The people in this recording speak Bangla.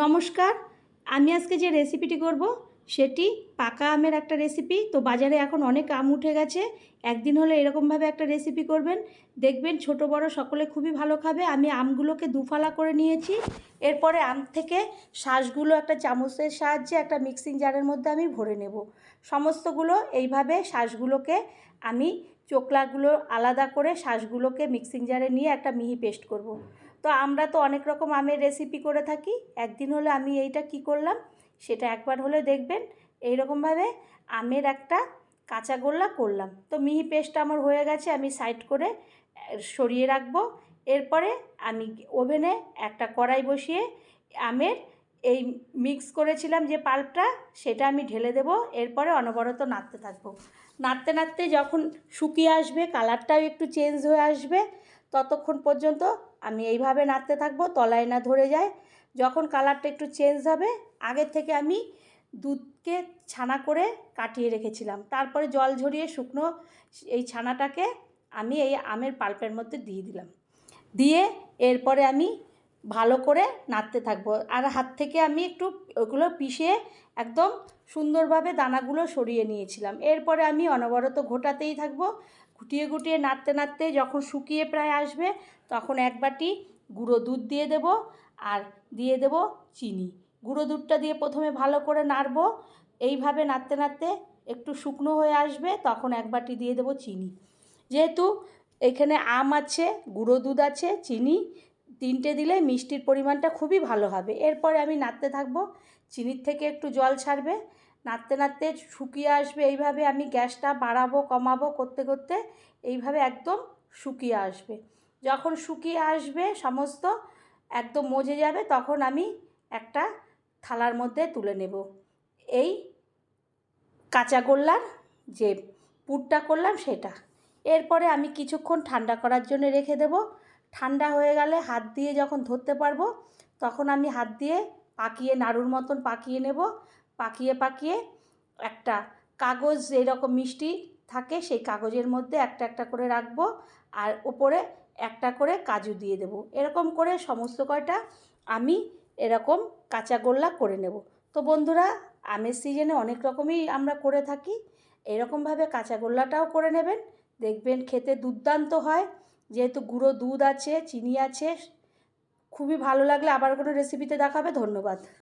নমস্কার, আমি আজকে যে রেসিপিটি করব সেটি পাকা আমের একটা রেসিপি। তো বাজারে এখন অনেক আম উঠে গেছে। একদিন হলে এরকমভাবে একটা রেসিপি করবেন, দেখবেন ছোট বড় সকলে খুবই ভালো খাবে। আমি আমগুলোকে দুফালা করে নিয়েছি। এরপরে আম থেকে শাঁসগুলো একটা চামচের সাহায্যে একটা মিক্সিং জারের মধ্যে আমি ভরে নেব। সমস্তগুলো এইভাবে শাঁসগুলোকে আমি চোকলাগুলো আলাদা করে শাঁসগুলোকে মিক্সিং জারে নিয়ে একটা মিহি পেস্ট করব। তো আমরা তো অনেক রকম আমের রেসিপি করে থাকি। একদিন হলে আমি এইটা কি করলাম সেটা একবার হলে দেখবেন। এইরকমভাবে আমের একটা কাঁচা গোল্লা করলাম। তো মিহি পেস্টটা আমার হয়ে গেছে, আমি সাইড করে সরিয়ে রাখবো। এরপরে আমি ওভেনে একটা কড়াই বসিয়ে আমের এই মিক্স করেছিলাম যে পাল্পটা সেটা আমি ঢেলে দেব। এরপরে অনবরত নাড়তে থাকবো। নাড়তে নাড়তে যখন শুকিয়ে আসবে, কালারটাও একটু চেঞ্জ হয়ে আসবে, ততক্ষণ পর্যন্ত আমি এইভাবে নাড়তে থাকবো, তলায় না ধরে যায়। যখন কালারটা একটু চেঞ্জ হবে, আগের থেকে আমি দুধকে ছানা করে কাটিয়ে রেখেছিলাম, তারপরে জল ঝরিয়ে শুকনো এই ছানাটাকে আমি এই আমের পাল্পের মধ্যে দিয়ে দিলাম। দিয়ে এরপরে আমি ভালো করে নাড়তে থাকবো। আর হাত থেকে আমি একটু ওগুলো পিষে একদম সুন্দরভাবে দানাগুলো সরিয়ে নিয়েছিলাম। এরপরে আমি অনবরত ঘোটাতেই থাকবো। গুটিয়ে গুটিয়ে নাড়তে নাড়তে যখন শুকিয়ে প্রায় আসবে, তখন এক বাটি গুঁড়ো দুধ দিয়ে দেব আর দিয়ে দেব চিনি। গুঁড়ো দুধটা দিয়ে প্রথমে ভালো করে নাড়বো। এইভাবে নাড়তে নাড়তে একটু শুকনো হয়ে আসবে, তখন এক বাটি দিয়ে দেব চিনি। যেহেতু এখানে আম আছে, গুঁড়ো দুধ আছে, চিনি তিনটে দিলে মিষ্টির পরিমাণটা খুবই ভালো হবে। এরপরে আমি নাড়তে থাকবো। চিনির থেকে একটু জল ছাড়বে, নাড়তে নাড়তে শুকিয়ে আসবে। এইভাবে আমি গ্যাসটা বাড়াবো কমাবো করতে করতে এইভাবে একদম শুকিয়ে আসবে। যখন শুকিয়ে আসবে সমস্ত একদম মজে যাবে, তখন আমি একটা থালার মধ্যে তুলে নেব এই কাঁচা গোল্লার যে পুরটা করলাম সেটা। এরপরে আমি কিছুক্ষণ ঠান্ডা করার জন্য রেখে দেব। ঠান্ডা হয়ে গেলে হাত দিয়ে যখন ধরতে পারবো, তখন আমি হাত দিয়ে পাকিয়ে নাড়ুর মতন পাকিয়ে নেব। পাকিয়ে পাকিয়ে একটা কাগজ, এরকম মিষ্টি থাকে সেই কাগজের মধ্যে একটা একটা করে রাখবো, আর ওপরে একটা করে কাজু দিয়ে দেব। এরকম করে সমস্ত কয়টা আমি এরকম কাঁচা গোল্লা করে নেব। তো বন্ধুরা, আমের সিজনে অনেক রকমই আমরা করে থাকি। এরকমভাবে কাঁচা গোল্লাটাও করে নেবেন, দেখবেন খেতে দুর্দান্ত হয়। যেহেতু গুঁড়ো দুধ আছে, চিনি আছে, খুবই ভালো লাগলে আবার কোনো রেসিপিতে দেখাবে। ধন্যবাদ।